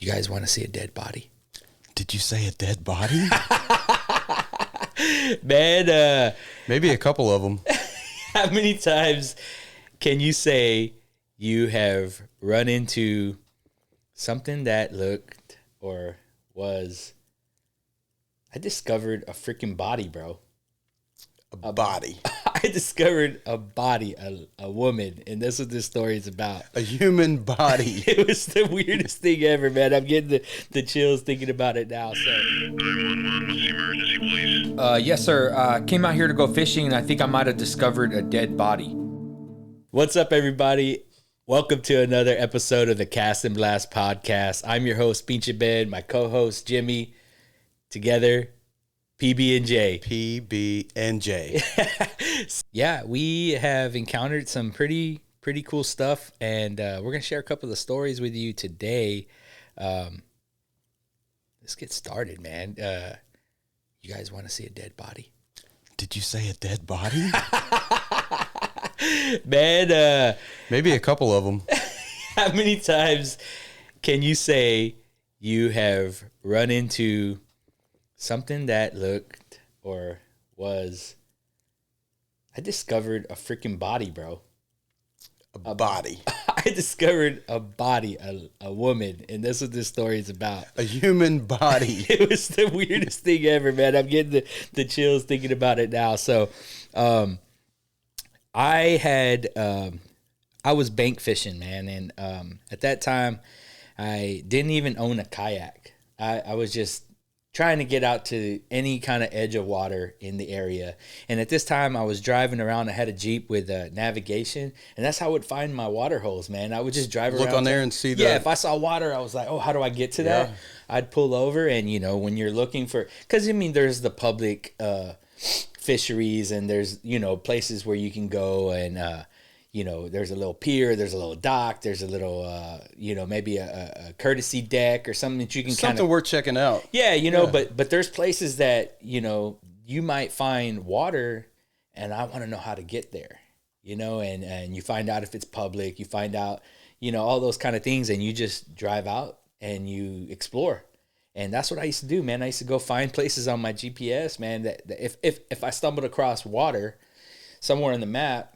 You guys want to see a dead body? Did you say a dead body? Man, Maybe a couple of them. how many times can you say you have run into something that looked or was... I discovered a freaking body, bro. A body. I discovered a body, a woman, and that's what this story is about. A human body. It was the weirdest thing ever, man. I'm getting the chills thinking about it now. So, 911, what's the emergency, please? Yes, sir. Came out here to go fishing, and I think I might have discovered a dead body. what's up, everybody? Welcome to another episode of the Cast&Blast podcast. I'm your host, Pinche, my co-host, Jimmy. Together, PB and J. PB&J. Yeah, we have encountered some pretty cool stuff, and we're going to share a couple of stories with you today. Let's get started, man. You guys want to see a dead body? Did you say a dead body? Man, Maybe a couple of them. how many times can you say you have run into something that looked or was... I discovered a freaking body, bro. A body. I discovered a body, a woman, and that's what this story is about. A human body. It was the weirdest thing ever, man. I'm getting the chills thinking about it now. So, I was bank fishing, man, and at that time, I didn't even own a kayak. I was just trying to get out to any kind of edge of water in the area. And at this time, I was driving around. I had a Jeep with navigation, and that's how I would find my water holes, man. I would just drive around. Look on there and see the... Yeah, if I saw water, I was like, oh, how do I get to that? I'd pull over, and, you know, when you're looking for... Because, I mean, there's the public fisheries, and there's, you know, places where you can go, and, you know, there's a little pier, there's a little dock, there's a little, you know, maybe a courtesy deck or something that you can Something worth checking out. Yeah, you know, but there's places that, you know, you might find water, and I want to know how to get there, you know, and you find out if it's public, you find out, you know, all those kind of things, and you just drive out and you explore. And that's what I used to do, man. I used to go find places on my GPS, man, that if I stumbled across water somewhere on the map,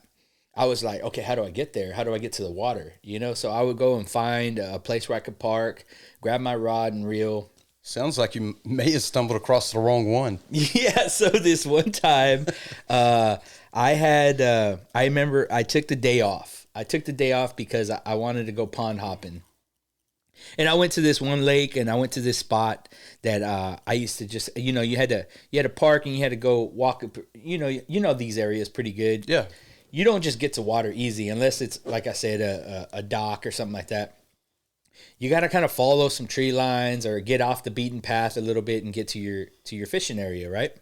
I was like, okay, how do I get there? How do I get to the water? You know, so I would go and find a place where I could park, grab my rod and reel. Sounds like you may have stumbled across the wrong one. Yeah, so this one time, I remember I took the day off. I took the day off because I wanted to go pond hopping. And I went to this one lake, and I went to this spot that I used to just, you know, you had to park, and you had to go walk, you know these areas pretty good. Yeah. You don't just get to water easy unless it's, like I said, a dock or something like that. You got to kind of follow some tree lines or get off the beaten path a little bit and get to your fishing area, right?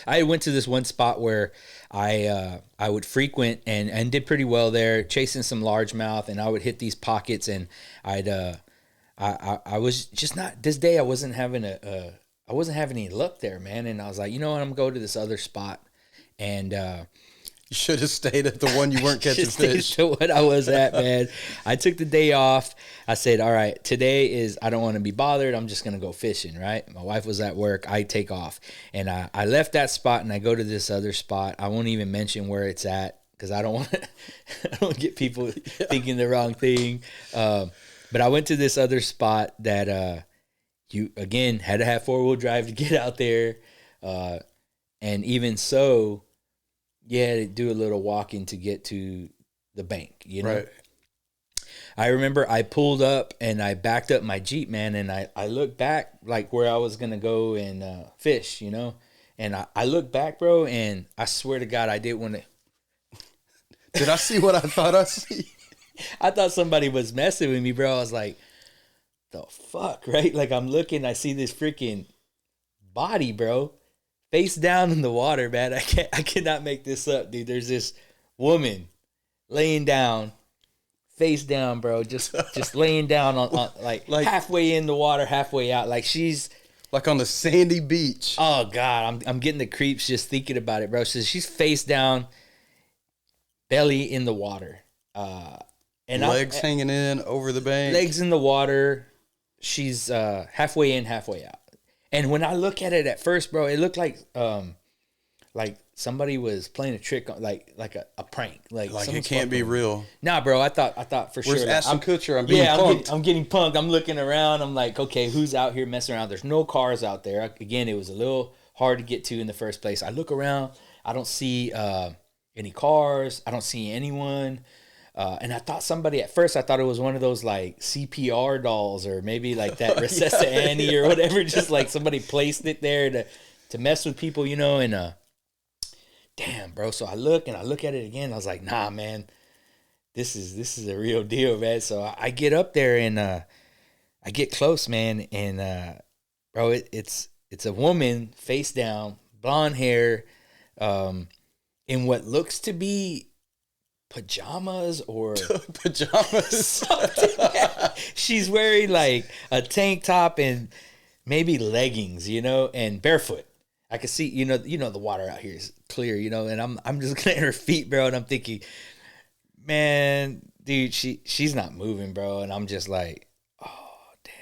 I went to this one spot where I would frequent and did pretty well there, chasing some largemouth, and I would hit these pockets, and I was just not, this day I wasn't having any luck there, man. And I was like, you know what, I'm gonna go to this other spot, and you should have stayed at the one you weren't catching fish. To what I was at, man. I took the day off. I said, all right, today is, I don't want to be bothered. I'm just going to go fishing, right? My wife was at work. I take off. And I left that spot, and I go to this other spot. I won't even mention where it's at because I don't want to get people thinking the wrong thing. But I went to this other spot that you, again, had to have four-wheel drive to get out there. And even so, you had to do a little walking to get to the bank, you know? Right. I remember I pulled up and I backed up my Jeep, man, and I looked back like where I was going to go and fish, you know? And I looked back, bro, and I swear to God, I didn't want to. Did I see what I thought I see? I thought somebody was messing with me, bro. I was like, the fuck, right? Like, I'm looking, I see this freaking body, bro. Face down in the water, man. I cannot make this up, dude. There's this woman laying down, face down, bro. Just laying down on like halfway in the water, halfway out. Like she's like on the sandy beach. Oh God, I'm getting the creeps just thinking about it, bro. So she's face down, belly in the water, and legs hanging in over the bank. Legs in the water. she's halfway in, halfway out. And when I look at it at first, bro, it looked like somebody was playing a trick on like a prank. Like it can't be real. Nah, bro, I thought for Where's sure. Ashton Kutcher? I'm being punked. I'm getting punked. I'm looking around. I'm like, okay, who's out here messing around? There's no cars out there. Again, it was a little hard to get to in the first place. I look around. I don't see any cars. I don't see anyone. And I thought at first I thought it was one of those like CPR dolls or maybe like that Recessa Annie or whatever. Just like somebody placed it there to mess with people, and damn, bro. So I look at it again. I was like, nah, man, this is a real deal, man. So I get up there and I get close, man. And bro, it's a woman face down, blonde hair, in what looks to be pajamas or something. She's wearing like a tank top and maybe leggings, and barefoot. I can see, the water out here is clear, and I'm just looking at her feet, bro, and I'm thinking, man, dude, she's not moving, bro, and I'm just like, oh, damn,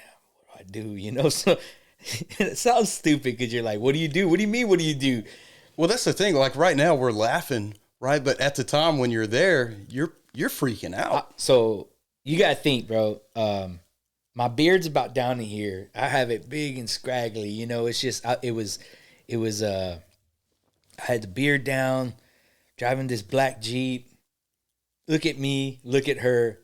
what do I do, So it sounds stupid because you're like, what do you do? What do you mean, what do you do? Well, that's the thing. Like right now, we're laughing, right? But at the time when you're there, you're freaking out. So you gotta think, bro. My beard's about down to here. I have it big and scraggly. It's just it was. I had the beard down, driving this black Jeep. Look at me. Look at her.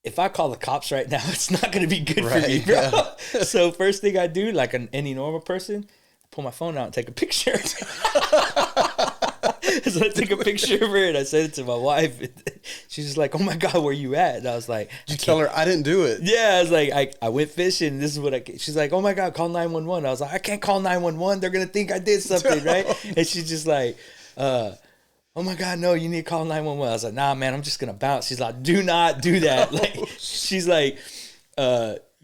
If I call the cops right now, it's not gonna be good for me, bro. Yeah. So first thing I do, like any normal person, pull my phone out and take a picture. So I took a picture of her and I sent it to my wife. She's just like, "Oh my God, where you at?" And I was like, "Did you tell her I didn't do it?" Yeah, I was like, I went fishing. This is what she's like, "Oh my God, call 911." I was like, "I can't call 911. They're going to think I did something, right?" And she's just like, "Oh my God, no, you need to call 911. I was like, "Nah, man, I'm just going to bounce." She's like, "Do not do that." Like, she's like,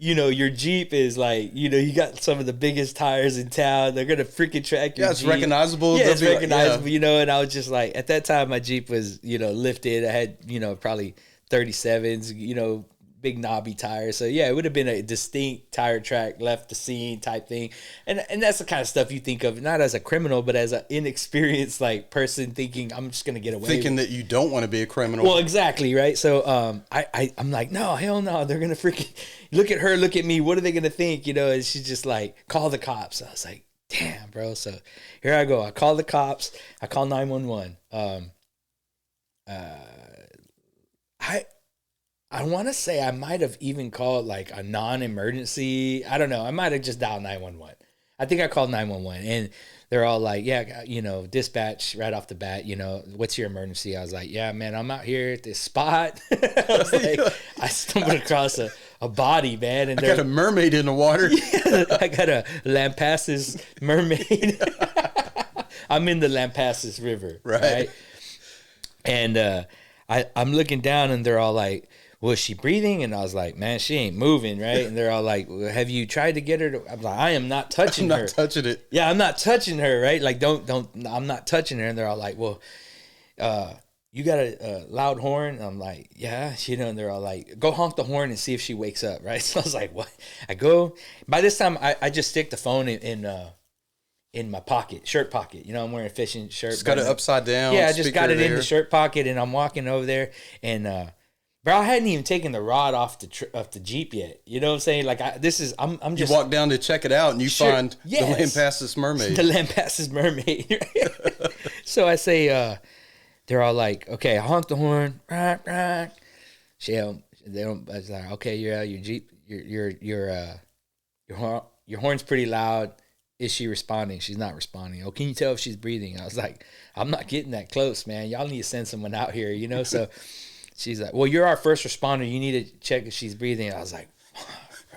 your Jeep is like, you got some of the biggest tires in town. They're going to freaking track your Jeep. It's recognizable. Yeah, it's recognizable, and I was just like, at that time, my Jeep was, lifted. I had, probably 37s, big knobby tires. So, yeah, it would have been a distinct tire track, left the scene type thing. And that's the kind of stuff you think of, not as a criminal, but as an inexperienced, like, person thinking, I'm just going to get away thinking that you don't want to be a criminal. Well, exactly, right? So, I'm like, no, hell no. They're going to freaking... Look at her, look at me. What are they going to think? And she's just like, call the cops. I was like, damn, bro. So here I go. I call the cops. I call 911. I want to say I might have even called like a non-emergency. I don't know. I might have just dialed 911. I think I called 911 and they're all like, yeah, dispatch right off the bat, what's your emergency? I was like, yeah, man, I'm out here at this spot. I was like, I stumbled across a body, man. And I got a mermaid in the water. Yeah, I got a Lampasas mermaid. I'm in the Lampasas River. Right? And I'm looking down and they're all like, was she breathing? And I was like, man, she ain't moving, right? And they're all like, well, have you tried to get her to... I'm like, I am not touching her. I'm not touching it. Yeah, I'm not touching her, right? Like, don't, I'm not touching her. And they're all like, well, you got a loud horn? I'm like, yeah, and they're all like, go honk the horn and see if she wakes up, right? So I was like, what? I go... By this time, I just stick the phone in my pocket, shirt pocket. I'm wearing a fishing shirt. Just got it upside down. Yeah, I just got it in the shirt pocket and I'm walking over there and... Bro, I hadn't even taken the rod off the Jeep yet. You know what I'm saying? Like, I'm just... You walk down to check it out and you find the Lampasas mermaid. The Lampasas mermaid. So I say, they're all like, okay, I honk the horn. They don't... I was like, okay, you're out of your Jeep. Your horn's pretty loud. Is she responding? She's not responding. Oh, can you tell if she's breathing? I was like, I'm not getting that close, man. Y'all need to send someone out here, So... She's like, well, you're our first responder. You need to check if she's breathing. And I was like,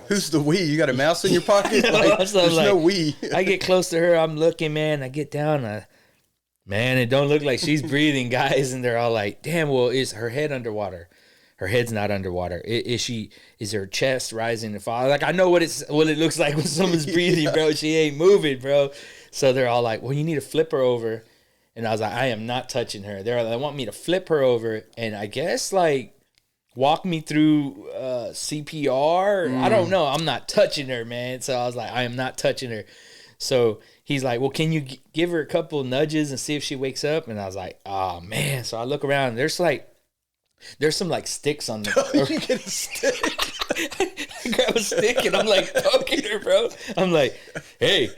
who's the we? You got a mouse in your pocket? There's no we. I get close to her. I'm looking, man. I get down. Man, it don't look like she's breathing, guys. And they're all like, damn, well, is her head underwater? Her head's not underwater. Is her chest rising and falling? Like, I know what it looks like when someone's breathing, bro. She ain't moving, bro. So they're all like, well, you need to flip her over. And I was like, I am not touching her. They want me to flip her over. And I guess, like, walk me through CPR. I don't know. I'm not touching her, man. So I was like, I am not touching her. So he's like, well, can you give her a couple nudges and see if she wakes up? And I was like, oh, man. So I look around. And there's some like sticks on the You get a stick. I grab a stick and I'm like poking her, bro. I'm like, hey.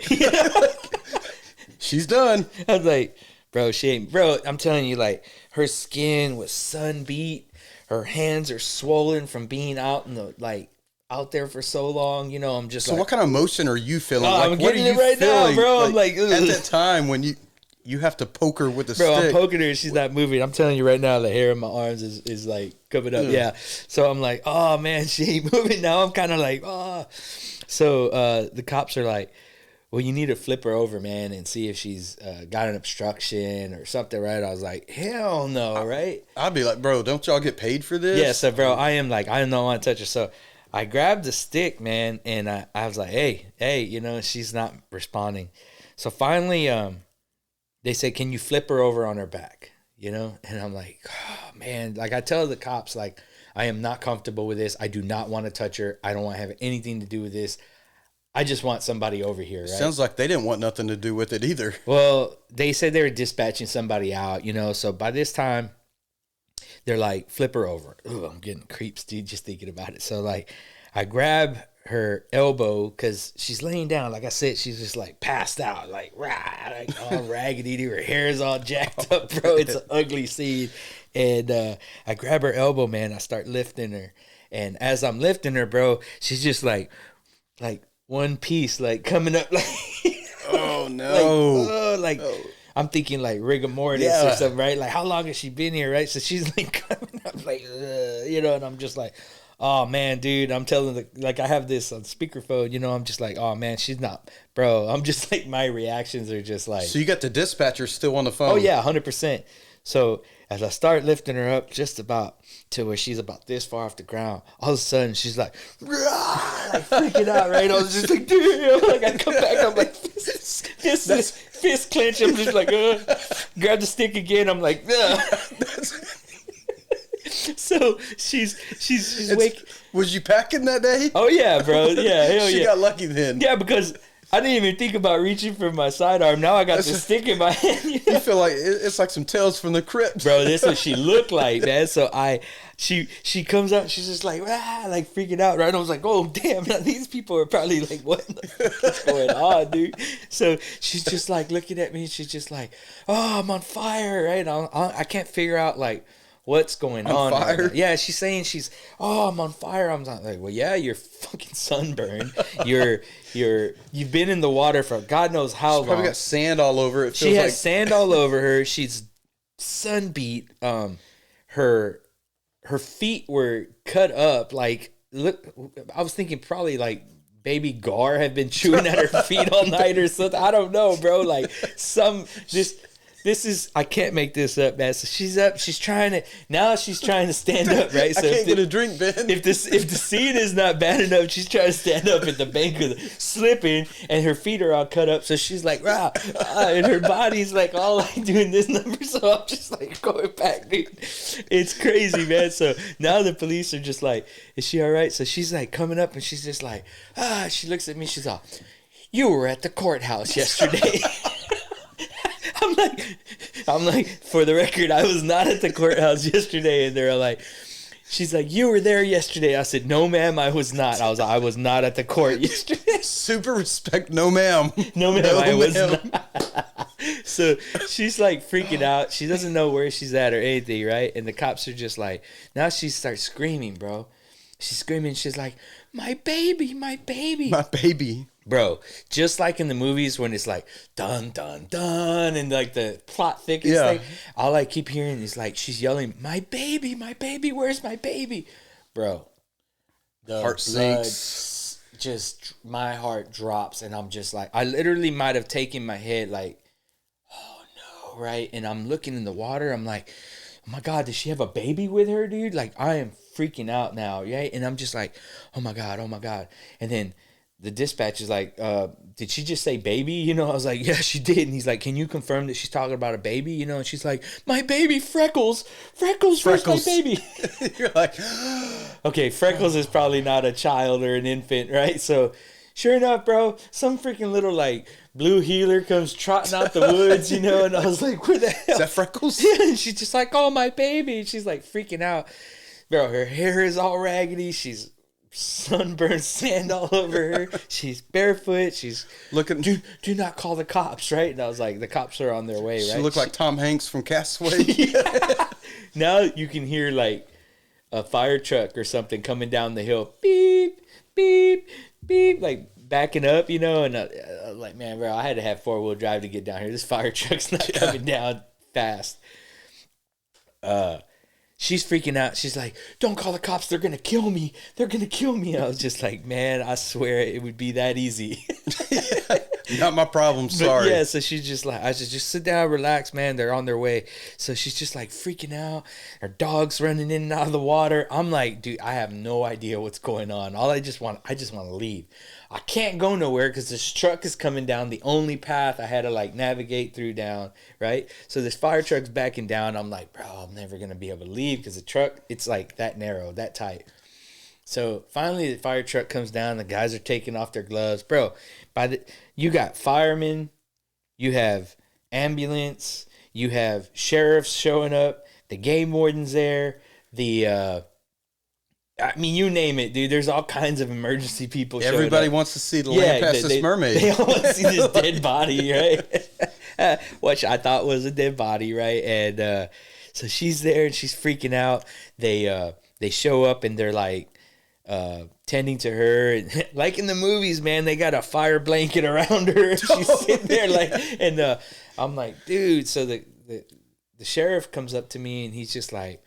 She's done. I was like, bro, she ain't. Bro, I'm telling you, like, her skin was sun beat. Her hands are swollen from being out in the, like, out there for so long. You know, I'm just So like, what kind of emotion are you feeling? oh, Like, I'm what getting are it you right feeling? now, bro. I'm like, at ugh. that time when you have to poke her with the Bro, stick. I'm poking her and she's not moving. I'm telling you right now, the hair in my arms is like coming up. Ugh. Yeah. So I'm like, oh man, she ain't moving now. I'm kind of like, oh. So the cops are like, well, you need to flip her over, man, and see if she's got an obstruction or something, right? I was like, hell no, right? I'd be like, bro, don't y'all get paid for this? Yeah, so bro, I am like, I don't want to touch her. So I grabbed the stick, man, and I was like, hey, you know, she's not responding. So finally, they said, can you flip her over on her back? You know? And I'm like, oh, man. Like, I tell the cops, like, I am not comfortable with this. I do not want to touch her. I don't want to have anything to do with this. I just want somebody over here, right? Sounds like they didn't want nothing to do with it either. Well, they said they were dispatching somebody out, you know? So by this time, they're like, flip her over. Ooh, I'm getting creeps, dude, just thinking about it. So, like, I grab her elbow because she's laying down. Like I said, she's just like passed out, like, rah, like all raggedy. Her hair is all jacked up, bro. It's an ugly scene. And I grab her elbow, man. I start lifting her. And as I'm lifting her, bro, she's just like one piece, like coming up, like, Oh, no. I'm thinking like rigor mortis or something, right? Like, how long has she been here, right? So she's like coming up, like, you know, and I'm just like, oh man, dude, I'm telling like I have this on speakerphone, you know, I'm just like, oh man, she's not, bro. I'm just like, my reactions are just like, So you got the dispatcher still on the phone? oh yeah, 100%. So as I start lifting her up just about to where she's about this far off the ground, all of a sudden she's like, rah, like freaking out, right? I was just like, damn, like I come back, I'm like, fist clench. I'm just like, grab the stick again. I'm like, so she's wake. Was you packing that day? Oh yeah, bro. Yeah, hell She yeah. got lucky then. Yeah, because I didn't even think about reaching for my sidearm. Now I got the stick in my hand. You know? You feel like it's like some Tales from the Crypt. Bro, this is what she looked like, man. So she comes out, she's just like, like freaking out, right? I was like, oh damn, now these people are probably like, what the fuck is going on, dude? So she's just like looking at me, and she's just like, oh, I'm on fire, right? I can't figure out like what's going on. Fire? Right, yeah, she's saying I'm on fire. I'm like, well, yeah, you're fucking sunburned. You've been in the water for God knows how long. Probably got sand all over it. She has sand all over her. She's sun beat. Her feet were cut up. Like, look, I was thinking probably like baby Gar had been chewing at her feet all night or something. I don't know, bro. Like this is, I can't make this up, man. So she's up, she's trying to stand up, right? So I can't get a drink, Ben. If the scene is not bad enough, she's trying to stand up at the bank of slipping, and her feet are all cut up. So she's like, rah, and her body's like all like doing this number. So I'm just like going back, dude. It's crazy, man. So now the police are just like, is she all right? So she's like coming up, and she's just like, she looks at me, she's all, you were at the courthouse yesterday. I'm like, for the record, I was not at the courthouse yesterday. And they're like, she's like, you were there yesterday. I said, no, ma'am, I was not. I was not at the court yesterday. Super respect, no, ma'am. No, ma'am, I was not. So she's like freaking out. She doesn't know where she's at or anything, right? And the cops are just like, now she starts screaming, bro. She's screaming. She's like, my baby, my baby. My baby. Bro, just like in the movies when it's like dun dun dun and like the plot thickens thing, all I keep hearing is like she's yelling, my baby, where's my baby? Bro, the heart sinks. Just my heart drops, and I'm just like, I literally might have taken my head like, oh no, right? And I'm looking in the water, I'm like, oh my God, does she have a baby with her, dude? Like, I am freaking out now, right? And I'm just like, oh my God. And then the dispatch is like, did she just say baby? You know, I was like, yeah, she did. And he's like, can you confirm that she's talking about a baby? You know, and she's like, my baby Freckles. Freckles. Where's my baby? You're like, okay, Freckles is probably not a child or an infant, right? So sure enough, bro, some freaking little like blue heeler comes trotting out the woods, you know, and I was like, where the hell? is that Freckles? Yeah, and she's just like, oh, my baby. And she's like freaking out. Bro, her hair is all raggedy. She's sunburned, sand all over her. She's barefoot. She's looking. Do not call the cops, right? And I was like, the cops are on their way, right? She looked like Tom Hanks from Castaway. Yeah. Now you can hear like a fire truck or something coming down the hill. Beep, beep, beep, like backing up, you know. And I was like, man, bro, I had to have 4-wheel drive to get down here. This fire truck's not coming down fast. She's freaking out. She's like, don't call the cops. They're going to kill me. They're going to kill me. And I was just like, man, I swear it would be that easy. Not my problem. Sorry. But yeah, so she's just like, I said, just sit down, relax, man. They're on their way. So she's just like freaking out. Her dog's running in and out of the water. I'm like, dude, I have no idea what's going on. I just want to leave. I can't go nowhere because this truck is coming down the only path I had to like navigate through down, right? So this fire truck's backing down. I'm like, bro, I'm never going to be able to leave because the truck, it's like that narrow, that tight. So finally the fire truck comes down. The guys are taking off their gloves. Bro, you got firemen, you have ambulance, you have sheriffs showing up, the game warden's there, I mean, you name it, dude. There's all kinds of emergency people. Everybody wants to see the Lampasas mermaid. They all want to see this dead body, right? Which I thought was a dead body, right? And so she's there and she's freaking out. They show up and they're like tending to her, and like in the movies, man. They got a fire blanket around her. And she's sitting there like, and I'm like, dude. So the sheriff comes up to me and he's just like,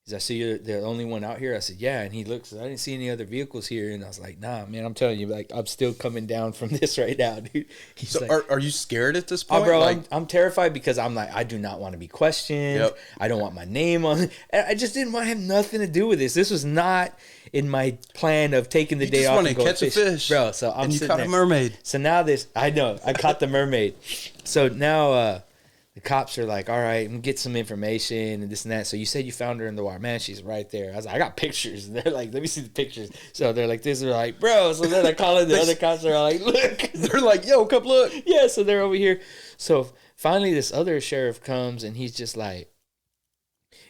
I see you're the only one out here. I said, yeah. And he looks, I didn't see any other vehicles here. And I was like, nah, man, I'm telling you, like, I'm still coming down from this right now, dude. He's so like, are you scared at this point? Oh, bro, like, I'm terrified because I'm like, I do not want to be questioned. Yep. I don't want my name on. I just didn't want to have nothing to do with this. This was not in my plan of taking the day off and going catch a fish, bro. So I'm and you sitting caught there. a mermaid. So now I know I caught the mermaid. So now the cops are like, all right, I'm gonna get some information and this and that. So you said you found her in the water. Man, she's right there. I was like, I got pictures. And they're like, let me see the pictures. So they're like, they're like, bro. So then I call in the other cops are like, look. They're like, yo, come look. Yeah, so they're over here. So finally this other sheriff comes and he's just like,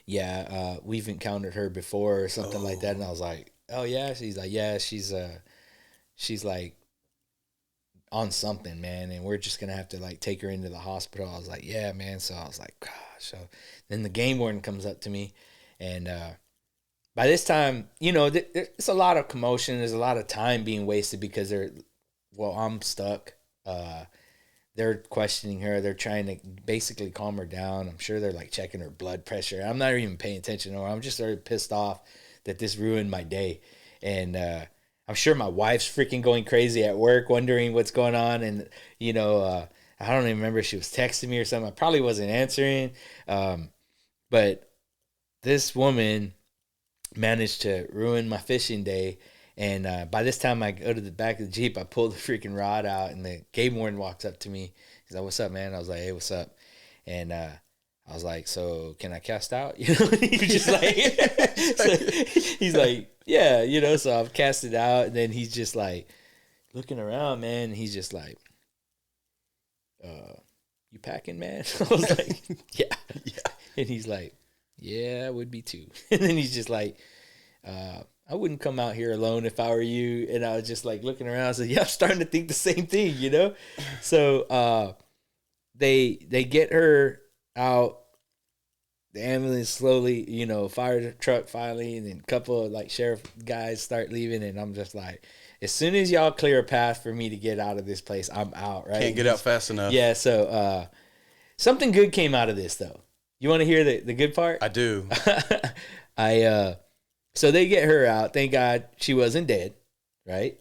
yeah, we've encountered her before or something like that. And I was like, oh yeah? She's like, yeah, she's like on something, man, and we're just gonna have to like take her into the hospital. I was like, yeah, man. So I was like, gosh. So then the game warden comes up to me, and by this time, you know, it's a lot of commotion. There's a lot of time being wasted because I'm stuck. They're questioning her. They're trying to basically calm her down. I'm sure they're like checking her blood pressure. I'm not even paying attention to her. I'm just very pissed off that this ruined my day, and I'm sure my wife's freaking going crazy at work, wondering what's going on. And, you know, I don't even remember if she was texting me or something. I probably wasn't answering. But this woman managed to ruin my fishing day. And by this time I go to the back of the Jeep, I pull the freaking rod out, and the game warden walks up to me. He's like, what's up, man? I was like, hey, what's up? And I was like, so can I cast out? You know, he was just like, so he's like, yeah, you know, so I've cast it out. And then he's just like looking around, man. He's just like, you packing, man? I was like, yeah. And he's like, yeah, I would be too. And then he's just like, I wouldn't come out here alone if I were you. And I was just like looking around. I said, yeah, I'm starting to think the same thing, you know? So they get her out. The ambulance slowly, you know, fire truck finally, and then a couple of like sheriff guys start leaving, and I'm just like, as soon as y'all clear a path for me to get out of this place, I'm out, right? Can't get out fast enough. Yeah, so something good came out of this though. You want to hear the good part? I do. So they get her out. Thank God she wasn't dead, right?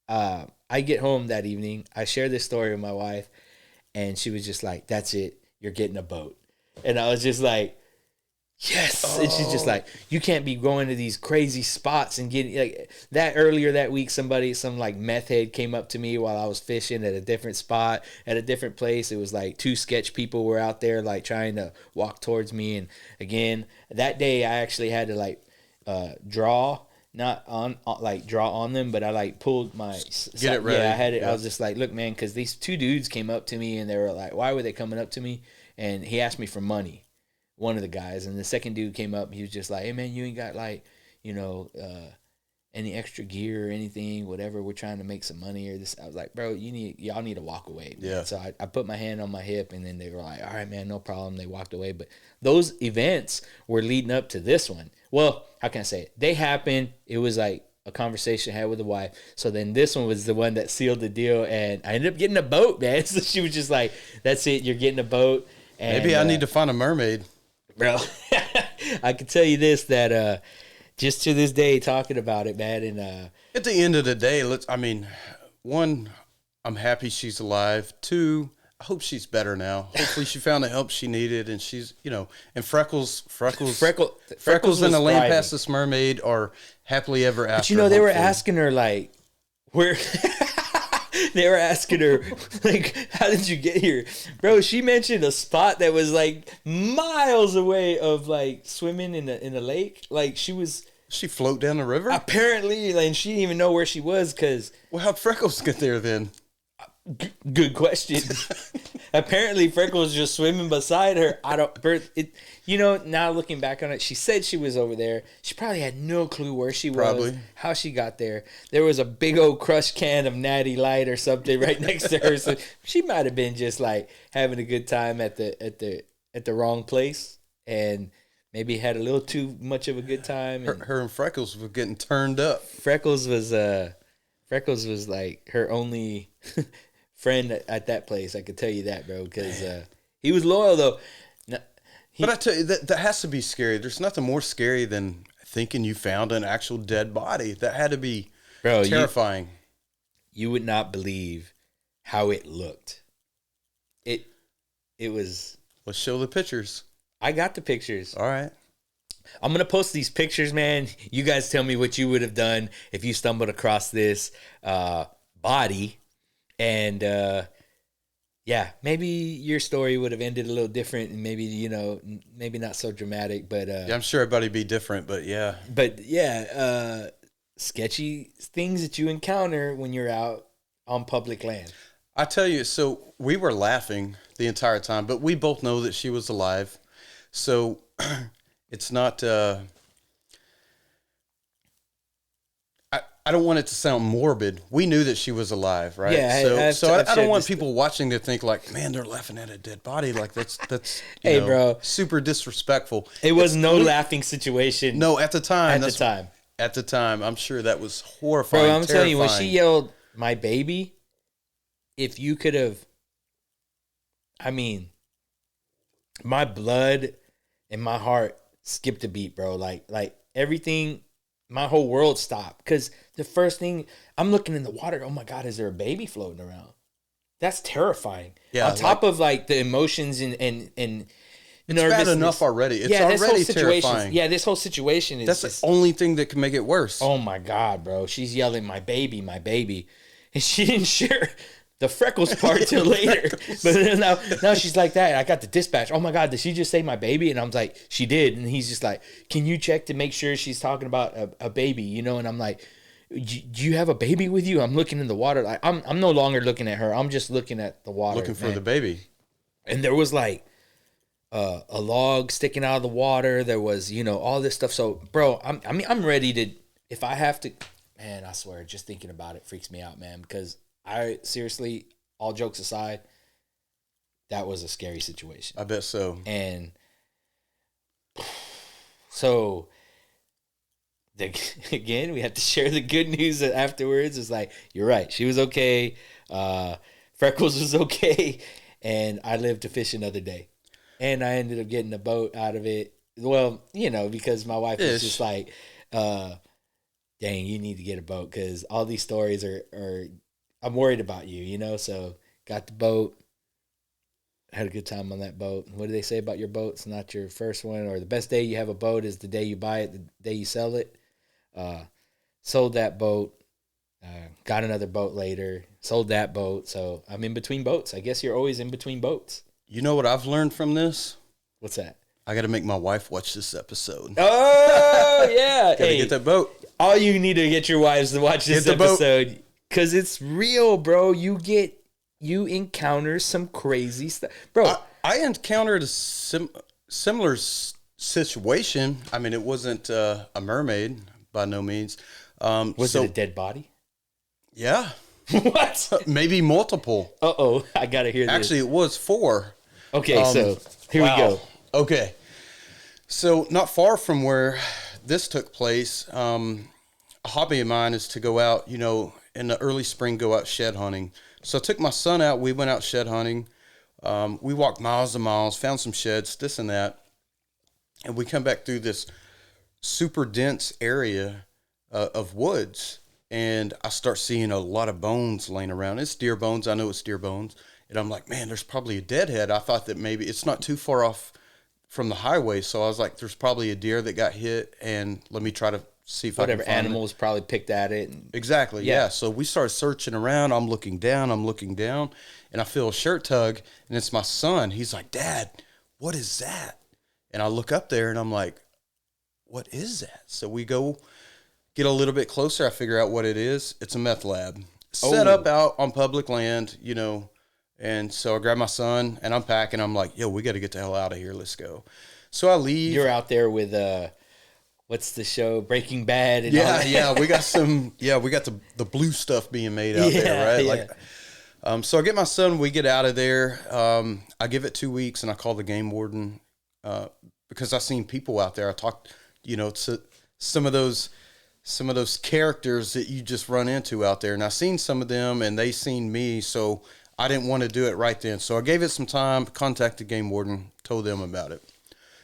I get home that evening. I share this story with my wife, and she was just like, that's it. You're getting a boat. And I was just like, yes. And she's just like, you can't be going to these crazy spots and getting like that. Earlier that week, some like meth head came up to me while I was fishing at a different spot at a different place. It was like 2 sketch people were out there like trying to walk towards me. And again, that day I actually had to like draw. Not on like draw on them, but I like pulled my get it ready. Yeah, I had it. Yeah. I was just like, look, man, because these 2 dudes came up to me and they were like, why were they coming up to me? And he asked me for money, one of the guys, and the second dude came up. He was just like, hey, man, you ain't got like, you know, any extra gear or anything, whatever. We're trying to make some money or this. I was like, bro, y'all need to walk away. Man. Yeah. So I put my hand on my hip, and then they were like, all right, man, no problem. They walked away. But those events were leading up to this one. Well, how can I say it? They happened. It was like a conversation I had with the wife. So then this one was the one that sealed the deal, and I ended up getting a boat, man. So she was just like, that's it. You're getting a boat. And, maybe I need to find a mermaid. Bro, I can tell you this, that just to this day, talking about it, man. And at the end of the day, one, I'm happy she's alive. 2, I hope she's better now. Hopefully she found the help she needed, and she's, and Freckles and the Lampasas mermaid are happily ever after. But they were asking her like, where? They were asking her like, how did you get here, bro? She mentioned a spot that was like miles away of like swimming in a lake. Like she float down the river apparently, like, and she didn't even know where she was because. Well, how'd Freckles get there then? Good question. Apparently, Freckles was just swimming beside her. Now looking back on it, she said she was over there. She probably had no clue where she was, how she got there. There was a big old crushed can of Natty Light or something right next to her, so she might have been just like having a good time at the wrong place, and maybe had a little too much of a good time. Her and Freckles were getting turned up. Freckles was like her only friend at that place. I could tell you that, bro, because he was loyal though. But I tell you, that has to be scary. There's nothing more scary than thinking you found an actual dead body. That had to be terrifying. You would not believe how it looked. It was. Let's show the pictures. I got the pictures. All right. I'm going to post these pictures, man. You guys tell me what you would have done if you stumbled across this body. And, maybe your story would have ended a little different and maybe, maybe not so dramatic. But I'm sure everybody'd be different, but yeah. But, yeah, sketchy things that you encounter when you're out on public land. I tell you, so we were laughing the entire time, but we both know that she was alive. So it's not... I don't want it to sound morbid. We knew that she was alive, right? Yeah. I don't want people watching to think like, man, they're laughing at a dead body. Like that's bro, super disrespectful. It was no laughing situation. No, at the time. At the time, I'm sure that was horrifying. Bro, I'm telling you, when she yelled, "My baby," if you could have, my blood and my heart skipped a beat, bro. Like everything. My whole world stopped because the first thing I'm looking in the water, oh my God, is there a baby floating around? That's terrifying. Yeah. On top of like the emotions and it's bad enough already. It's already terrifying. Yeah, this whole situation is. That's the only thing that can make it worse. Oh my God, bro! She's yelling, "My baby, my baby," and she didn't share the Freckles part till later. But now she's like that. I got the dispatch. Oh my God, did she just say my baby? And I'm like, she did. And he's just like, can you check to make sure she's talking about a baby? And I'm like, do you have a baby with you? I'm looking in the water. Like I'm no longer looking at her. I'm just looking at the water. Looking for the baby. And there was like a log sticking out of the water. There was, all this stuff. So, bro, I'm ready to, if I have to, man, I swear, just thinking about it freaks me out, man, because I seriously, all jokes aside, that was a scary situation. I bet so. And so, again, we have to share the good news afterwards. It's like, you're right. She was okay. Freckles was okay. And I lived to fish another day. And I ended up getting a boat out of it. Well, because my wife was just like, dang, you need to get a boat because all these stories are I'm worried about you, so got the boat. Had a good time on that boat. What do they say about your boat? It's not your first one, or the best day you have a boat is the day you buy it, the day you sell it. Sold that boat. Got another boat later. Sold that boat. So I'm in between boats. I guess you're always in between boats. You know what I've learned from this? What's that? I got to make my wife watch this episode. Oh, yeah. Gotta get that boat. All you need to get your wives to watch this episode, because it's real, bro. You encounter some crazy stuff. Bro, I encountered a similar situation. I mean, it wasn't a mermaid by no means. Was it a dead body? Yeah. What? Maybe multiple. Uh-oh. I got to hear this. Actually, it was 4. Okay, so here we go. Okay. So not far from where this took place, a hobby of mine is to go out, in the early spring, go out shed hunting. So I took my son out. We went out shed hunting. We walked miles and miles, found some sheds, this and that. And we come back through this super dense area of woods. And I start seeing a lot of bones laying around. It's deer bones. I know it's deer bones. And I'm like, man, there's probably a deadhead. I thought that maybe it's not too far off from the highway. So I was like, there's probably a deer that got hit. And let me try to see if whatever I can find animals probably picked at it. Exactly. Yeah. So we started searching around. I'm looking down. And I feel a shirt tug. And it's my son. He's like, Dad, what is that? And I look up there and I'm like, what is that? So we go get a little bit closer. I figure out what it is. It's a meth lab set up out on public land, And so I grab my son and I'm packing. I'm like, yo, we got to get the hell out of here. Let's go. So I leave. You're out there with, what's the show? Breaking Bad. And Yeah. We got the blue stuff being made out there, right? Yeah. So I get my son, we get out of there. I give it 2 weeks and I call the game warden, because I seen people out there. I talked, to some of those characters that you just run into out there. And I seen some of them and they seen me. So I didn't want to do it right then. So I gave it some time, contacted game warden, told them about it.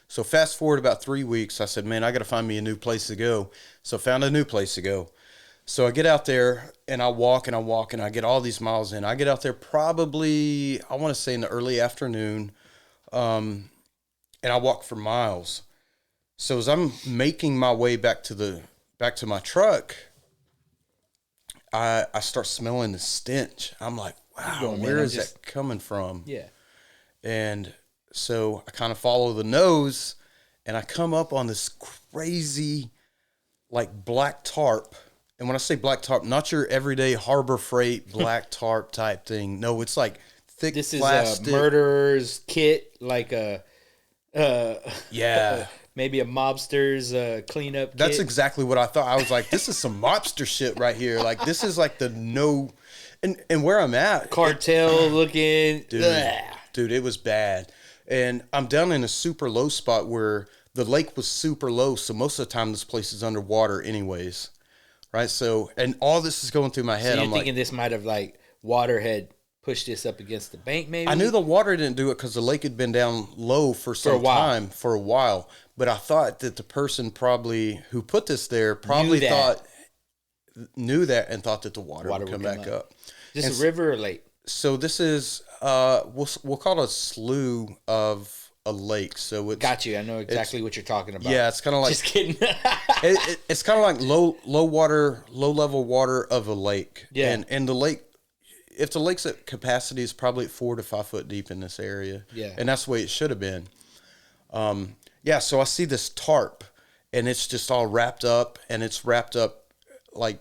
So fast forward about 3 weeks, I said, man, I got to find me a new place to go. So found a new place to go. So I get out there and I walk and I get all these miles in. I get out there probably, I want to say in the early afternoon, and I walk for miles. So as I'm making my way back to my truck, I start smelling the stench. I'm like, wow, where is that coming from? Yeah. And so I kind of follow the nose and I come up on this crazy, like, black tarp. And when I say black tarp, not your everyday Harbor Freight black tarp type thing. No, it's like thick plastic. This is a murderer's kit, like a maybe a mobster's cleanup kit. That's exactly what I thought. I was like, this is some mobster shit right here. Like, this is like the no... And where I'm at... Cartel looking... Dude, it was bad. And I'm down in a super low spot where the lake was super low, so most of the time this place is underwater anyways. Right? So, and all this is going through my head. So you're I'm thinking this might have, like, water had pushed this up against the bank, maybe? I knew the water didn't do it because the lake had been down low for a while. But I thought that the person probably who put this there knew that and thought that the water would come back up. Is this a river or lake? So this is we'll call it a slough of a lake. So it's got you. I know exactly what you're talking about. Yeah, it's kind of like just kidding. It's kind of like low level water of a lake. Yeah, and the lake. If the lake's at capacity, is probably 4 to 5 foot deep in this area. Yeah, and that's the way it should have been. So I see this tarp, and it's just all wrapped up, and it's wrapped up like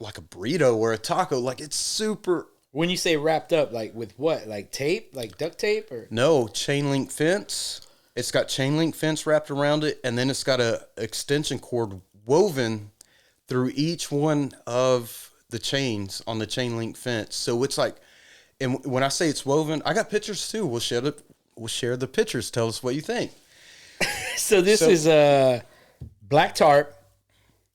a burrito or a taco. Like, it's super. When you say wrapped up, like with what? Like tape? Like duct tape? Or no, chain link fence. It's got chain link fence wrapped around it, and then it's got a extension cord woven through each one of the chains on the chain link fence. So it's like, and when I say it's woven, I got pictures too. We'll share the pictures. Tell us what you think. So this is a black tarp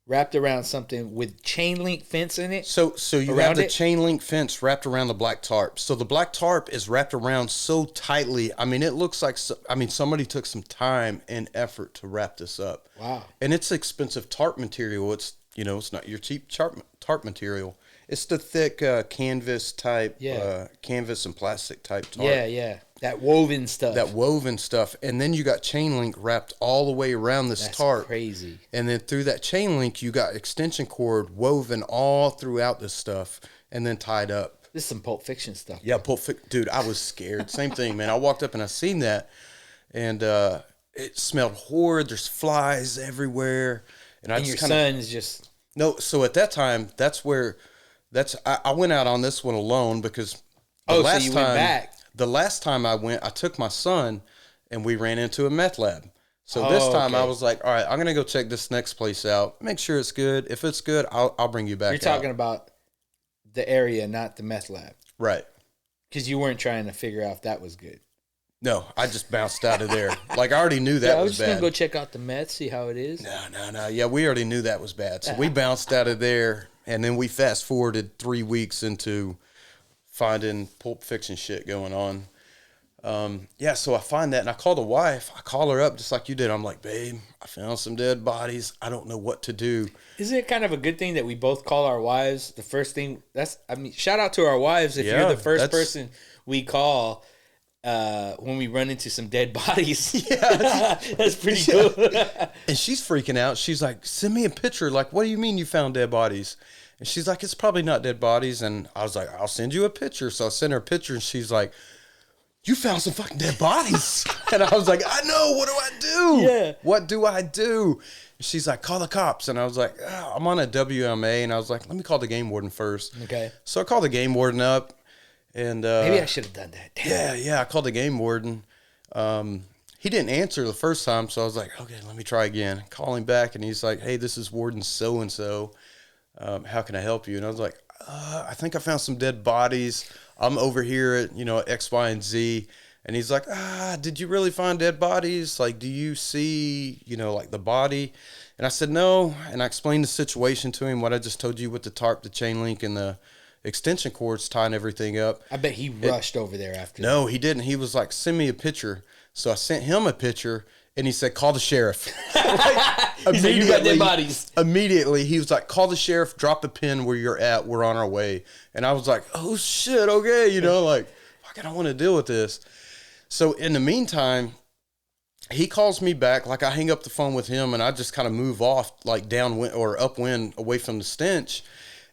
wrapped around something with chain link fence in it. So you have the chain link fence wrapped around the black tarp. So the black tarp is wrapped around so tightly. I mean, it looks like somebody took some time and effort to wrap this up. Wow. And it's expensive tarp material. It's it's not your cheap tarp material. It's the thick canvas type, canvas and plastic type tarp. Yeah. That woven stuff. And then you got chain link wrapped all the way around this tarp. That's crazy. And then through that chain link, you got extension cord woven all throughout this stuff and then tied up. This is some Pulp Fiction stuff. Yeah, dude, I was scared. Same thing, man. I walked up and I seen that, and it smelled horrid. There's flies everywhere. And your son's just... No, so at that time, I went out on this one alone because went back. The last time I went, I took my son, and we ran into a meth lab. So this time I was like, all right, I'm going to go check this next place out. Make sure it's good. If it's good, I'll bring you back. You're talking about the area, not the meth lab. Right. Because you weren't trying to figure out if that was good. No, I just bounced out of there. Like, I already knew that was bad. I was just going to go check out the meth, see how it is. No. Yeah, we already knew that was bad. So we bounced out of there, and then we fast forwarded 3 weeks into finding Pulp Fiction shit going on. So I find that, and I call the wife. I call her up just like you did. I'm like, babe, I found some dead bodies. I don't know what to do. Isn't it kind of a good thing that we both call our wives the first thing? Shout out to our wives if you're the first person we call when we run into some dead bodies. Yeah. That's pretty cool. And she's freaking out. She's like, send me a picture. Like, what do you mean you found dead bodies? And she's like, it's probably not dead bodies. And I was like, I'll send you a picture. So I sent her a picture, and she's like, you found some fucking dead bodies. And I was like, I know. What do I do? Yeah. What do I do? And she's like, call the cops. And I was like, I'm on a WMA. And I was like, let me call the game warden first. Okay. So I called the game warden up. And maybe I should have done that. Damn. Yeah. I called the game warden. He didn't answer the first time. So I was like, okay, let me try again. Call him back. And he's like, hey, this is Warden so-and-so. How can I help you? And I was like, I think I found some dead bodies. I'm over here at, X, Y, and Z. And he's like, did you really find dead bodies? Like, do you see, like the body? And I said, no. And I explained the situation to him, what I just told you with the tarp, the chain link, and the extension cords tying everything up. I bet he rushed over there after that. No, he didn't. He was like, send me a picture. So I sent him a picture, and he said, call the sheriff. He said, you got dead bodies. Immediately, he was like, call the sheriff, drop the pin where you're at. We're on our way. And I was like, oh, shit, okay. Fuck, I don't want to deal with this. So in the meantime, he calls me back. Like, I hang up the phone with him, and I just kind of move off, like downwind or upwind away from the stench.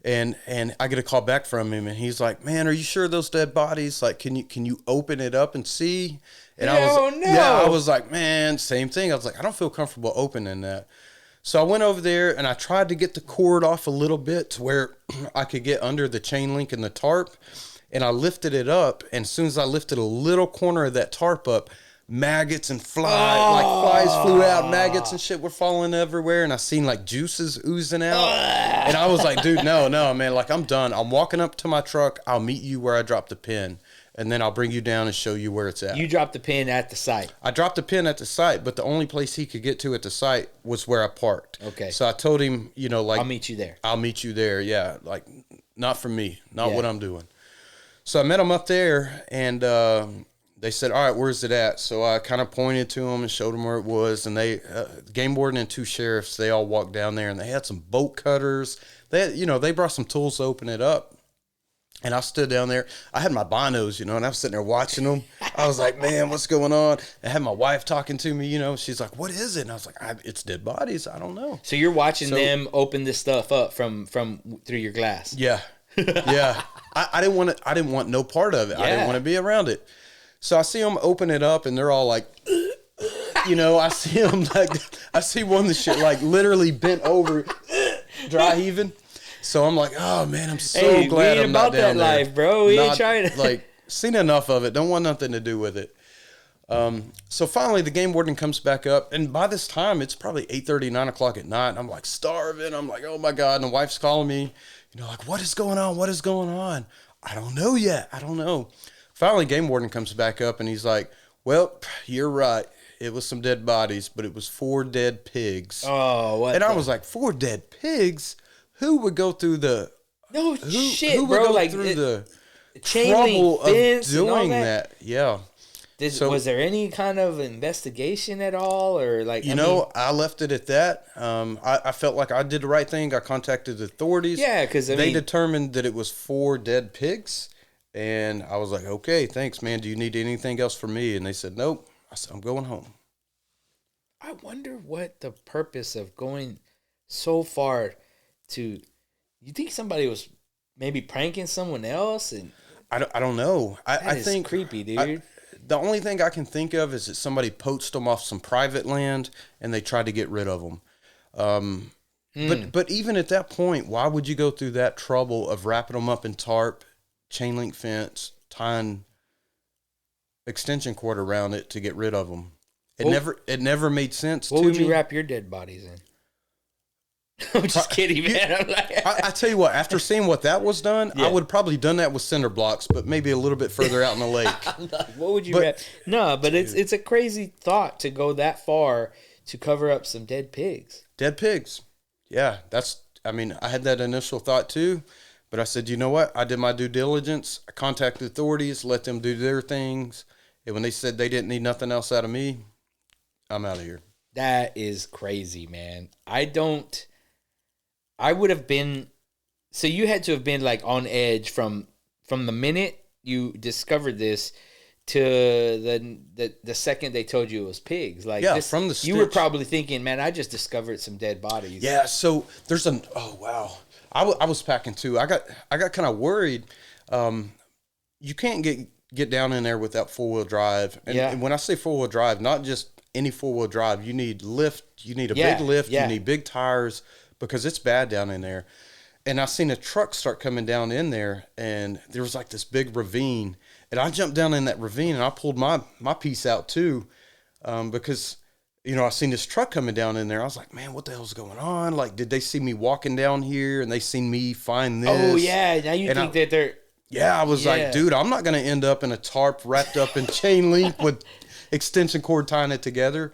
And I get a call back from him, and he's like, man, are you sure those dead bodies? Like, can you open it up and see? And I was like, man, same thing. I was like, I don't feel comfortable opening that. So I went over there, and I tried to get the cord off a little bit to where I could get under the chain link and the tarp. And I lifted it up, and as soon as I lifted a little corner of that tarp up, maggots and flies flew out. Maggots and shit were falling everywhere, and I seen like juices oozing out. And I was like, dude, no, man. Like, I'm done. I'm walking up to my truck. I'll meet you where I dropped the pin, and then I'll bring you down and show you where it's at. You dropped the pin at the site. I dropped the pin at the site, but the only place he could get to at the site was where I parked. Okay. So I told him, I'll meet you there. I'll meet you there. Yeah. Like, not for me. Not what I'm doing. So I met him up there, and they said, all right, where's it at? So I kind of pointed to them and showed them where it was. And they, game warden and 2 sheriffs, they all walked down there, and they had some bolt cutters. They had, they brought some tools to open it up. And I stood down there. I had my binos, and I was sitting there watching them. I was like, man, what's going on? I had my wife talking to me, She's like, what is it? And I was like, it's dead bodies. I don't know. So you're watching them open this stuff up from through your glass. Yeah. Yeah. I didn't want no part of it. Yeah. I didn't want to be around it. So I see them open it up, and they're all like, I see them I see one that shit like literally bent over, dry heaving. So I'm like, oh man, I'm so glad I'm not down there. Life, bro. We ain't trying to like seen enough of it. Don't want nothing to do with it. So finally, the game warden comes back up, and by this time, it's probably 8:30, 9 o'clock at night. And I'm like starving. I'm like, oh my god. And the wife's calling me, like, what is going on? What is going on? I don't know yet. I don't know. Finally, game warden comes back up, and he's like, well, you're right. It was some dead bodies, but it was 4 dead pigs. Oh, what? And I was like, 4 dead pigs? Who would go through the shit, who would bro? go Like through the trouble of doing that? Yeah. Was there any kind of investigation at all, or like? I left it at that. I felt like I did the right thing. I contacted the authorities. Yeah, because they determined that it was 4 dead pigs, And I was like, okay, thanks, man. Do you need anything else from me? And they said, nope. I said, I'm going home. I wonder what the purpose of going so far to. You think somebody was maybe pranking someone else? And I don't know. I is think creepy, dude. The only thing I can think of is that somebody poached them off some private land and they tried to get rid of them. But even at that point, why would you go through that trouble of wrapping them up in tarp, chain link fence, tying extension cord around it to get rid of them? It never made sense to me. What would you wrap your dead bodies in? I'm just kidding, man. I'm like, I tell you what, after seeing what that was done, I would have probably done that with cinder blocks, but maybe a little bit further out in the lake. What would you wrap? No, but it's a crazy thought to go that far to cover up some dead pigs. Dead pigs. Yeah, I had that initial thought too, but I said, you know what? I did my due diligence. I contacted authorities, let them do their things. And when they said they didn't need nothing else out of me, I'm out of here. That is crazy, man. I would have been, so you had to have been like on edge from the minute you discovered this to the second they told you it was pigs. Like, yeah, from the you were probably thinking, man, I just discovered some dead bodies. Yeah, so there's oh wow, I was packing too. I got kind of worried. You can't get down in there without 4-wheel drive. And when I say 4-wheel drive, not just any 4-wheel drive. You need lift. You need a big lift. You need big tires. Because it's bad down in there. And I seen a truck start coming down in there, and there was like this big ravine. And I jumped down in that ravine, and I pulled my piece out too, because, I seen this truck coming down in there. I was like, man, what the hell's going on? Like, did they see me walking down here, and they seen me find this? Oh, yeah. Now you think that they're... Yeah, I was like, dude, I'm not going to end up in a tarp wrapped up in chain link with extension cord tying it together.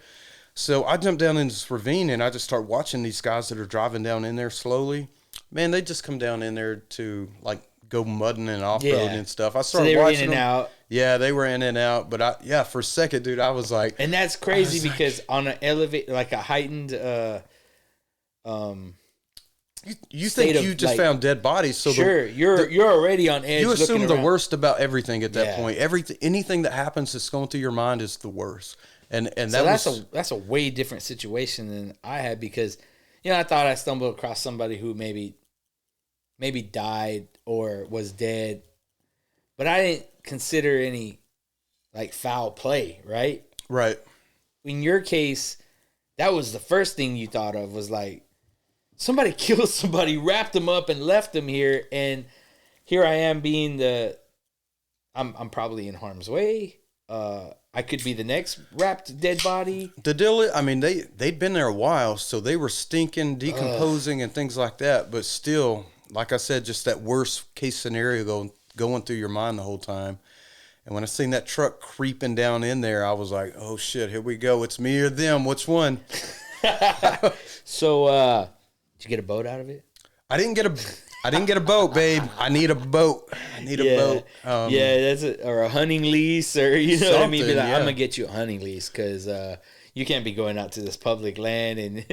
So I jumped down in this ravine, and I just start watching these guys that are driving down in there slowly. Man, they just come down in there to like go mudding and off-roading and stuff. I started watching them. Out. Yeah, they were in and out. But for a second, dude, I was like, and that's crazy because on an elevate, like a heightened, you think you just found dead bodies? So sure, you're already on edge. You assume the worst about everything at that point. Anything that happens that's going through your mind is the worst. And so that's a way different situation than I had because, I thought I stumbled across somebody who maybe died or was dead, but I didn't consider any like foul play, right? Right. In your case, that was the first thing you thought of was like somebody killed somebody, wrapped them up, and left them here, and here I am being I'm probably in harm's way. I could be the next wrapped dead body. The deal is, they'd been there a while, so they were stinking, decomposing, and things like that. But still, like I said, just that worst case scenario going through your mind the whole time. And when I seen that truck creeping down in there, I was like, oh shit, here we go. It's me or them. Which one? So, did you get a boat out of it? I didn't get a boat, babe. I need a boat. Boat. That's or a hunting lease, or what I mean. Be like, I'm gonna get you a hunting lease because you can't be going out to this public land. And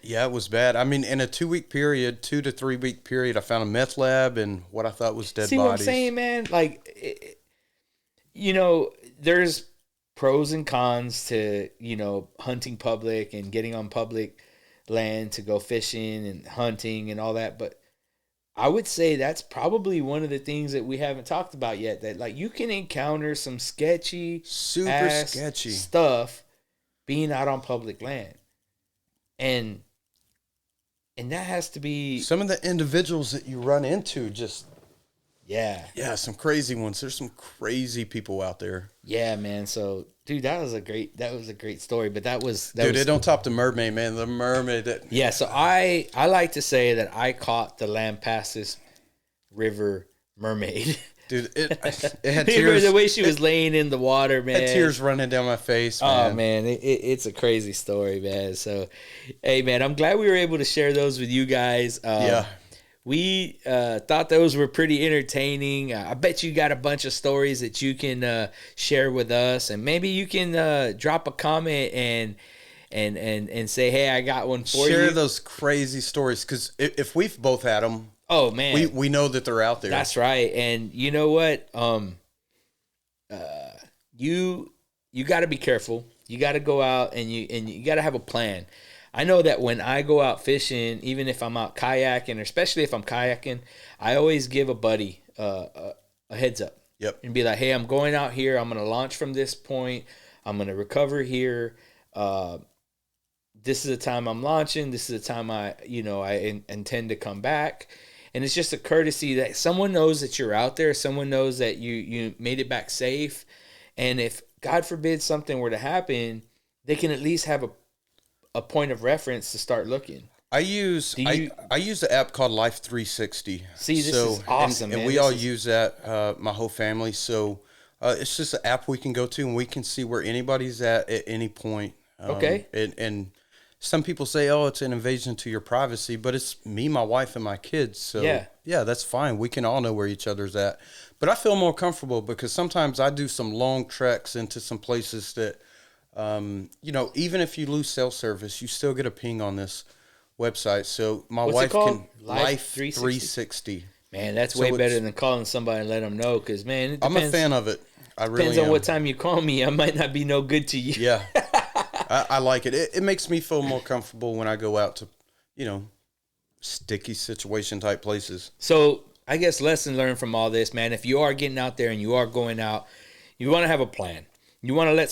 yeah, it was bad. In a 2 to 3 week period, I found a meth lab and what I thought was dead bodies. See what I'm saying, man? Like, there's pros and cons to hunting public and getting on public land to go fishing and hunting and all that, but I would say that's probably one of the things that we haven't talked about yet, that like you can encounter some sketchy stuff being out on public land. And that has to be some of the individuals that you run into just yeah, some crazy ones. There's some crazy people out there. Yeah, man. So, dude, that was a great story. But it don't top the mermaid, man. The mermaid. So I like to say that I caught the Lampasas River mermaid. Dude, it had tears. The way she was laying in the water, man. Had tears running down my face, man. Oh, man. It's a crazy story, man. So, hey, man, I'm glad we were able to share those with you guys. We thought those were pretty entertaining. I bet you got a bunch of stories that you can share with us, and maybe you can drop a comment and say, hey, I got one for you. Share those crazy stories, because if we've both had them, oh man, we know that they're out there. That's right. And you know what? You got to be careful. You got to go out and you got to have a plan. I know that when I go out fishing, even if I'm out kayaking, or especially if I'm kayaking, I always give a buddy a heads up. Yep. And be like, hey, I'm going out here. I'm going to launch from this point. I'm going to recover here. This is the time I'm launching. This is the time I intend to come back. And it's just a courtesy that someone knows that you're out there. Someone knows that you made it back safe. And if, God forbid, something were to happen, they can at least have a point of reference to start looking. I use an app called Life 360. See, this is awesome, and man. we all use that, my whole family. So it's just an app we can go to, and we can see where anybody's at any point. Okay. And some people say, oh, it's an invasion to your privacy, but it's me, my wife, and my kids. So yeah, that's fine. We can all know where each other's at. But I feel more comfortable because sometimes I do some long treks into some places that, even if you lose cell service, you still get a ping on this website. So my What's wife it called? can Life 360. Man, that's way better than calling somebody and let them know. Because man, I'm a fan of it. I really depends on what time you call me. I might not be no good to you. Yeah, I like it. It makes me feel more comfortable when I go out to, sticky situation type places. So I guess lesson learned from all this, man. If you are getting out there and you are going out, you want to have a plan. You want to let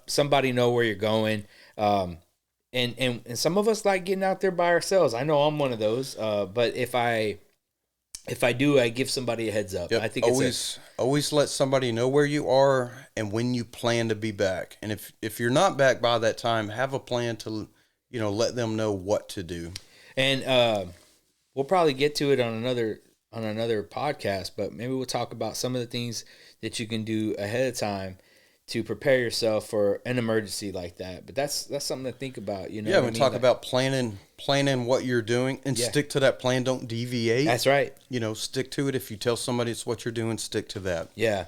somebody know where you're going. And some of us like getting out there by ourselves. I know I'm one of those. But if I do, I give somebody a heads up. Yep. I think always let somebody know where you are and when you plan to be back. And if you're not back by that time, have a plan to, let them know what to do. And we'll probably get to it on another podcast, but maybe we'll talk about some of the things that you can do ahead of time to prepare yourself for an emergency like that. But that's something to think about, Yeah, we talk about planning what you're doing and stick to that plan. Don't deviate. That's right. Stick to it. If you tell somebody it's what you're doing, stick to that. Yeah.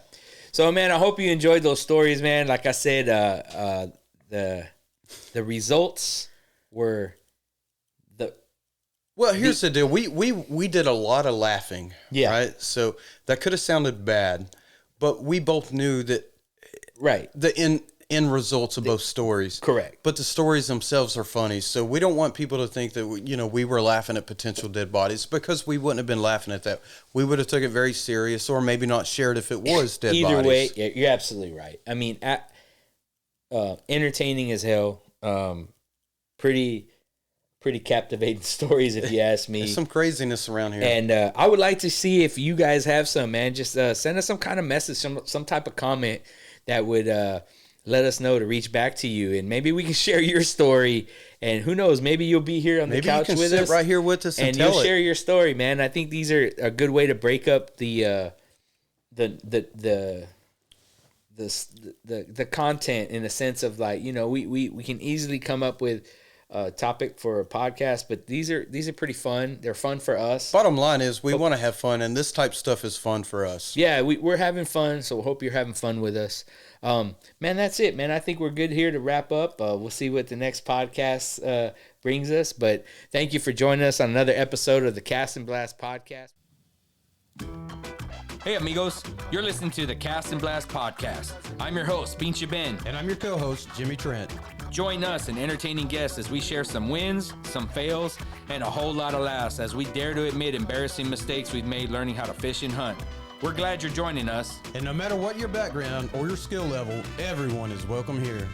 So, man, I hope you enjoyed those stories, man. Like I said, the results were Well, here's the deal. We did a lot of laughing. Yeah. Right. So that could have sounded bad, but we both knew that. Right. The end results of both stories. Correct. But the stories themselves are funny. So we don't want people to think that, we were laughing at potential dead bodies, because we wouldn't have been laughing at that. We would have took it very serious, or maybe not shared if it was dead bodies. Either way, yeah, you're absolutely right. I mean, entertaining as hell. Pretty captivating stories, if you ask me. There's some craziness around here. And I would like to see if you guys have some, man. Just send us some kind of message, some type of comment that would let us know to reach back to you, and maybe we can share your story. And who knows, maybe you'll be here on the couch with us. Maybe you can sit right here with us and you'll share your story, man. I think these are a good way to break up the content, in a sense of like, we can easily come up with a topic for a podcast, but these are pretty fun. They're fun for us. Bottom line is we want to have fun, and this type of stuff is fun for us. Yeah, we're having fun, so hope you're having fun with us. Man, that's it, man. I think we're good here to wrap up. We'll see what the next podcast brings us, but thank you for joining us on another episode of the Cast&Blast podcast. Hey amigos, you're listening to the Cast&Blast podcast. I'm your host, Pinche Ben. And I'm your co-host, Jimmy Trent. Join us and entertaining guests as we share some wins, some fails, and a whole lot of laughs as we dare to admit embarrassing mistakes we've made learning how to fish and hunt. We're glad you're joining us. And no matter what your background or your skill level, everyone is welcome here.